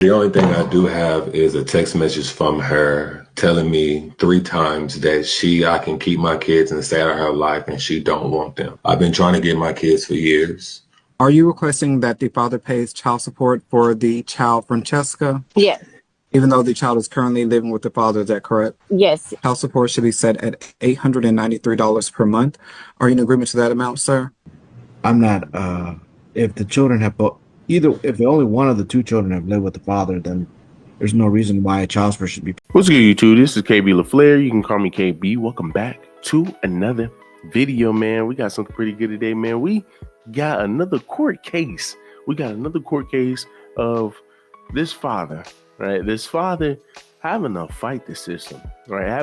The only thing I do have is a text message from her telling me 3 times that I can keep my kids and stay out of her life and she don't want them. I've been trying to get my kids for years. Are you requesting that the father pays child support for the child Francesca, Yes. even though the child is currently living with the father? Is that correct? Yes. Child support should be set at $893 per month. Are you in agreement to that amount, sir? I'm not. If the children have if only one of the two children have lived with the father, then there's no reason why a child support should be. What's good, YouTube? This is KB LaFleur. You can call me KB. Welcome back to another video, man. We got something pretty good today, man. We got another court case. Of this father, right? This father having to fight the system, right?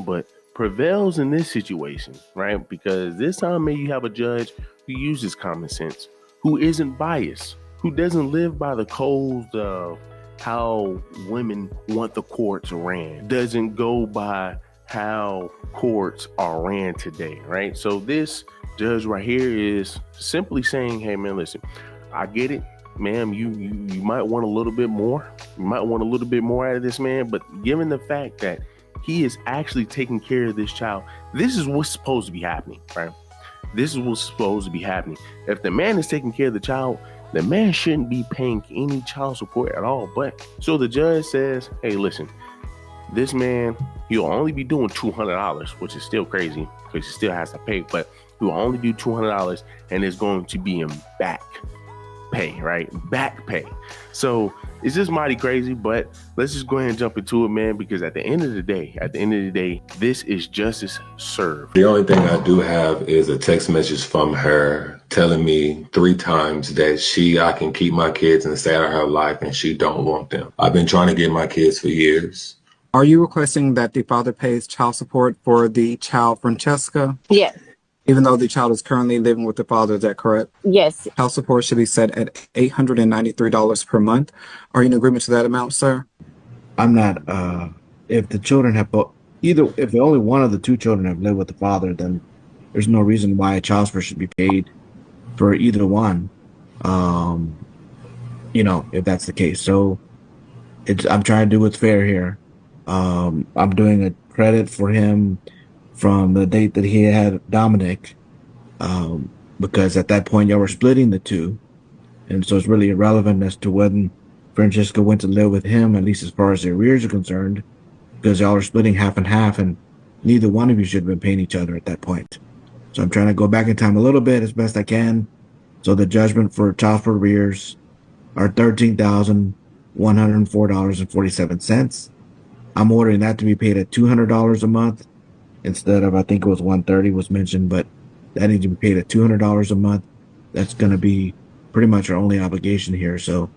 But prevails in this situation, right? Because this time, man, you have a judge who uses common sense, who isn't biased, who doesn't live by the codes of how women want the courts ran, doesn't go by how courts are ran today, right? So this judge right here is simply saying, hey, man, listen, I get it. Ma'am, you might want a little bit more. You might want a little bit more out of this man, but given the fact that he is actually taking care of this child, this is what's supposed to be happening, right? This is what's supposed to be happening. If the man is taking care of the child, the man shouldn't be paying any child support at all. But so the judge says, hey, listen, this man, he'll only be doing $200, which is still crazy because he still has to pay, but he'll only do $200 and it's going to be in back pay, right? Back pay. So it's just mighty crazy, but let's just go ahead and jump into it, man, because at the end of the day, this is justice served. The only thing I do have is a text message from her telling me 3 times that I can keep my kids and stay out of her life and she don't want them. I've been trying to get my kids for years. Are you requesting that the father pays child support for the child Francesca, Yes. even though the child is currently living with the father? Is that correct? Yes. Child support should be set at $893 per month. Are you in agreement to that amount, sir? I'm not. If the children have if only one of the two children have lived with the father, then there's no reason why a child support should be paid for either one. If that's the case. So I'm trying to do what's fair here. I'm doing a credit for him from the date that he had Dominic, because at that point y'all were splitting the two, and so it's really irrelevant as to when Francesca went to live with him, at least as far as the arrears are concerned, because y'all are splitting half and half, and neither one of you should have been paying each other at that point. So I'm trying to go back in time a little bit as best I can. So the judgment for child support arrears are $13,104.47. I'm ordering that to be paid at $200 a month instead of, I think it was $130 was mentioned, but that needs to be paid at $200 a month. That's going to be pretty much our only obligation here. So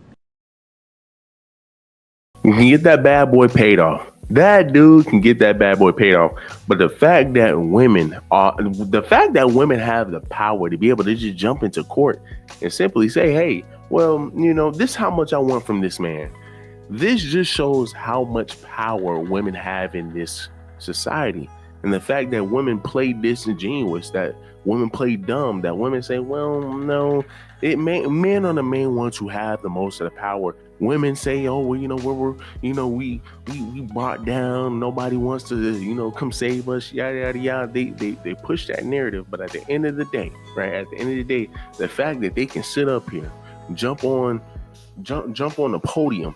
you can get that bad boy paid off. That dude can get that bad boy paid off. But the fact that women have the power to be able to just jump into court and simply say, hey, well, this is how much I want from this man. This just shows how much power women have in this society. And the fact that women play disingenuous, that women play dumb, that women say, well, no, men are the main ones who have the most of the power. Women say, oh, well, we brought down, nobody wants to, come save us, yada, yada, yada. They push that narrative. But at the end of the day, the fact that they can sit up here, jump on the podium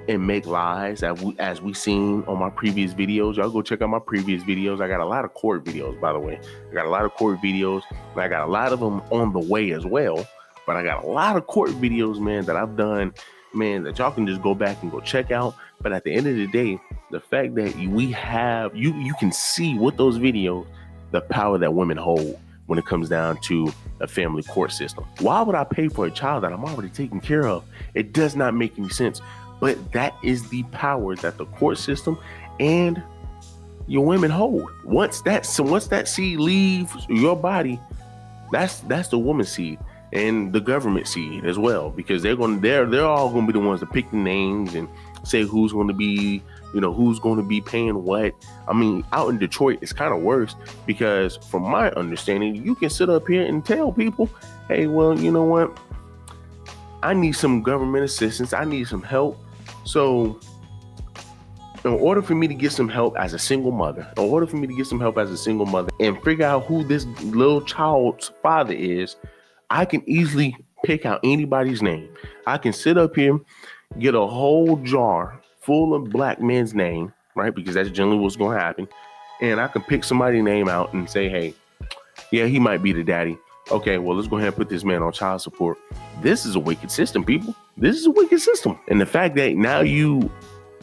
and make lies as we seen on my previous videos. Y'all go check out my previous videos. I got a lot of court videos, by the way. And I got a lot of them on the way as well. But I got a lot of court videos, man, that I've done, man, that y'all can just go back and go check out. But at the end of the day, the fact that we have, you can see with those videos, the power that women hold when it comes down to a family court system. Why would I pay for a child that I'm already taking care of? It does not make any sense. But that is the power that the court system and your women hold. Once that seed leaves your body, that's the woman's seed and the government seed as well, because they're all going to be the ones to pick the names and say who's going to be paying what. I mean, out in Detroit, it's kind of worse because from my understanding, you can sit up here and tell people, hey, well, you know what? I need some government assistance. I need some help. So in order for me to get some help as a single mother, and figure out who this little child's father is, I can easily pick out anybody's name. I can sit up here, get a whole jar full of black men's name, right? Because that's generally what's going to happen. And I can pick somebody's name out and say, hey, yeah, he might be the daddy. Okay, well, let's go ahead and put this man on child support. This is a wicked system, people. This is a wicked system. And the fact that now you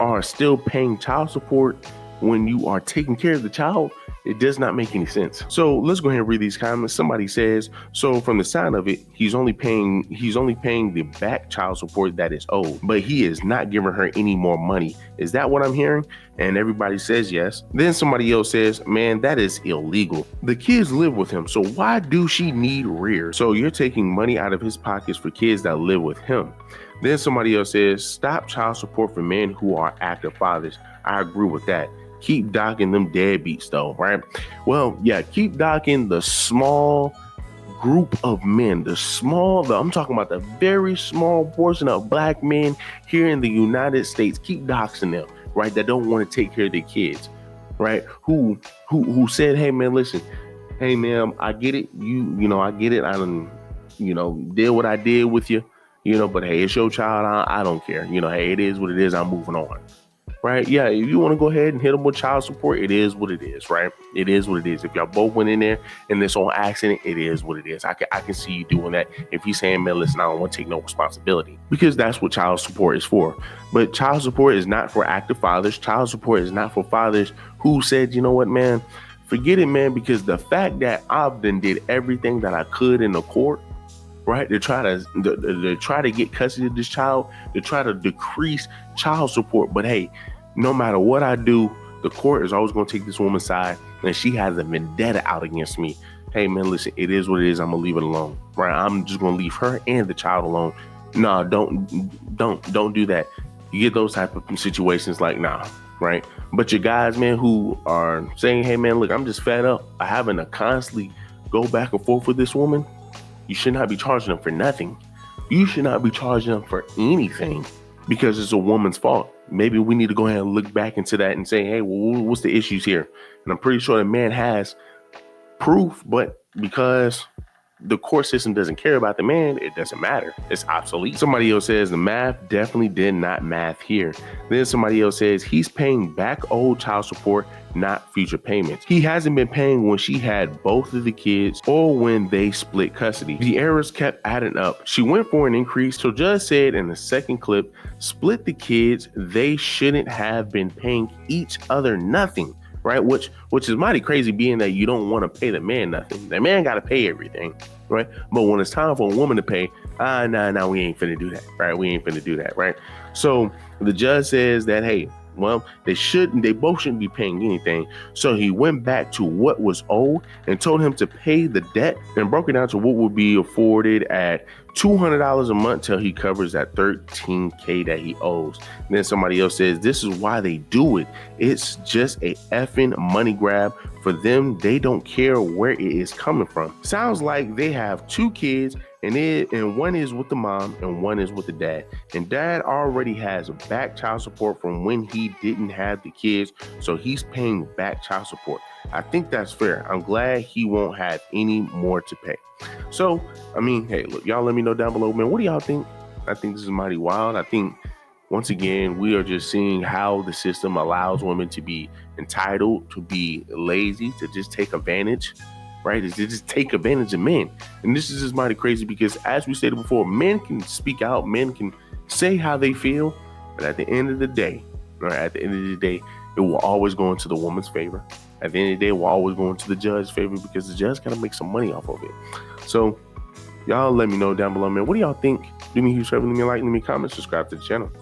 are still paying child support when you are taking care of the child, it does not make any sense. So let's go ahead and read these comments. Somebody says, so from the sound of it, he's only paying the back child support that is owed, but he is not giving her any more money. Is that what I'm hearing? And everybody says yes. Then somebody else says, man, that is illegal. The kids live with him, so why do she need rear? So you're taking money out of his pockets for kids that live with him. Then somebody else says, stop child support for men who are active fathers. I agree with that. Keep docking them deadbeats though, right? Well, yeah, keep docking the small group of men, I'm talking about the very small portion of black men here in the United States. Keep doxing them, right? That don't want to take care of their kids, right? Who said, hey man, listen, hey ma'am, I get it. I get it. I done, did what I did with you, but hey, it's your child. I don't care. Hey, it is what it is. I'm moving on. Right? Yeah, if you want to go ahead and hit them with child support, it is what it is, right? It is what it is. If y'all both went in there and it's on accident, it is what it is. I can see you doing that. If you're saying, man, listen, I don't want to take no responsibility, because that's what child support is for. But child support is not for active fathers. Child support is not for fathers who said, you know what, man, forget it, man, because the fact that I've done did everything that I could in the court, right, to try to get custody of this child, to try to decrease child support. But hey, no matter what I do, the court is always going to take this woman's side, and she has a vendetta out against me. Hey man, listen, it is what it is. I'm gonna leave it alone, right? I'm just gonna leave her and the child alone. No, don't do that. You get those type of situations, like, nah, right? But your guys, man, who are saying, hey man, look, I'm just fed up of having to constantly go back and forth with this woman. You should not be charging them for nothing. You should not be charging them for anything because it's a woman's fault. Maybe we need to go ahead and look back into that and say, hey, well, what's the issues here? And I'm pretty sure the man has proof, but because the court system doesn't care about the man, it doesn't matter. It's obsolete. Somebody else says the math definitely did not math here. Then somebody else says he's paying back old child support, not future payments. He hasn't been paying when she had both of the kids or when they split custody. The errors kept adding up. She went for an increase. So judge said in the second clip, split the kids. They shouldn't have been paying each other nothing. Right, which is mighty crazy, being that you don't want to pay the man nothing. The man got to pay everything, right? But when it's time for a woman to pay, nah, we ain't finna do that, right? We ain't finna do that, right? So the judge says that, hey, well, they both shouldn't be paying anything. So he went back to what was owed and told him to pay the debt, and broke it down to what would be afforded at $200 a month till he covers that $13K that he owes. And then somebody else says this is why they do it. It's just a effing money grab for them. They don't care where it is coming from. Sounds like they have two kids, and one is with the mom and one is with the dad. And dad already has back child support from when he didn't have the kids, so he's paying back child support. I think that's fair. I'm glad he won't have any more to pay. So, I mean, hey, look, y'all let me know down below, man. What do y'all think? I think this is mighty wild. I think, once again, we are just seeing how the system allows women to be entitled, to be lazy, to just take advantage, right? To just take advantage of men. And this is just mighty crazy because, as we stated before, men can speak out, men can say how they feel, but at the end of the day, it will always go into the woman's favor. At the end of the day, it will always go into the judge's favor because the judge got to make some money off of it. So y'all let me know down below, man. What do y'all think? Do me a huge favor, leave me a like, leave me a comment, subscribe to the channel.